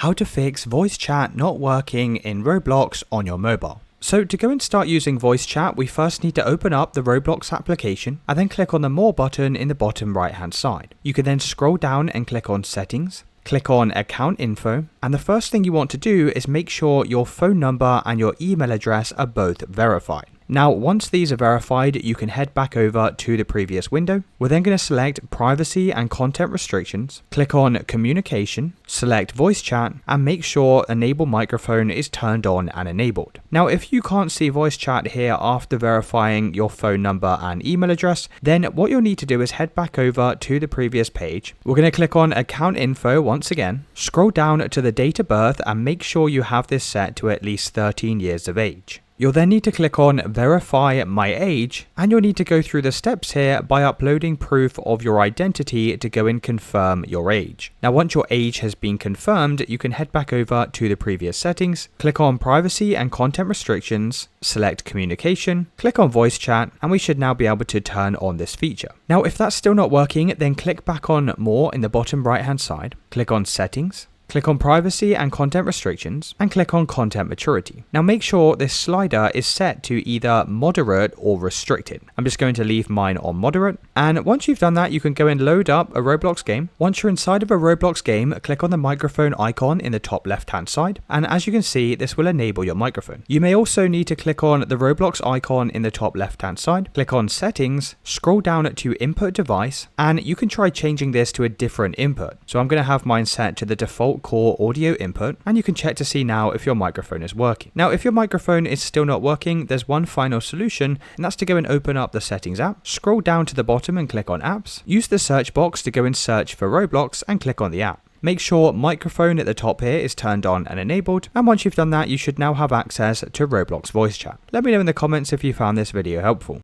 How to fix voice chat not working in Roblox on your mobile. So to go and start using voice chat, we first need to open up the Roblox application and then click on the More button in the bottom right hand side. You can then scroll down and click on Settings, click on Account Info, and the first thing you want to do is make sure your phone number and your email address are both verified. Now, once these are verified, you can head back over to the previous window. We're then going to select Privacy and Content Restrictions, click on Communication, select Voice Chat, and make sure Enable Microphone is turned on and enabled. Now, if you can't see voice chat here after verifying your phone number and email address, then what you'll need to do is head back over to the previous page. We're going to click on Account Info once again, scroll down to the date of birth, and make sure you have this set to at least 13 years of age. You'll then need to click on Verify My Age, and you'll need to go through the steps here by uploading proof of your identity to go and confirm your age. Now, once your age has been confirmed, you can head back over to the previous settings, click on Privacy and Content Restrictions, select Communication, click on Voice Chat, and we should now be able to turn on this feature. Now, if that's still not working, then click back on More in the bottom right hand side, click on Settings, click on Privacy and Content Restrictions, and click on Content Maturity. Now make sure this slider is set to either moderate or restricted. I'm just going to leave mine on moderate. And once you've done that, you can go and load up a Roblox game. Once you're inside of a Roblox game, click on the microphone icon in the top left hand side. And as you can see, this will enable your microphone. You may also need to click on the Roblox icon in the top left hand side, click on Settings, scroll down to Input Device, and you can try changing this to a different input. So I'm going to have mine set to the default core audio input, and you can check to see now if your microphone is working. Now, if your microphone is still not working, there's one final solution, and that's to go and open up the Settings app, scroll down to the bottom and click on Apps, use the search box to go and search for Roblox and click on the app. Make sure microphone at the top here is turned on and enabled, and once you've done that, you should now have access to Roblox voice chat. Let me know in the comments if you found this video helpful.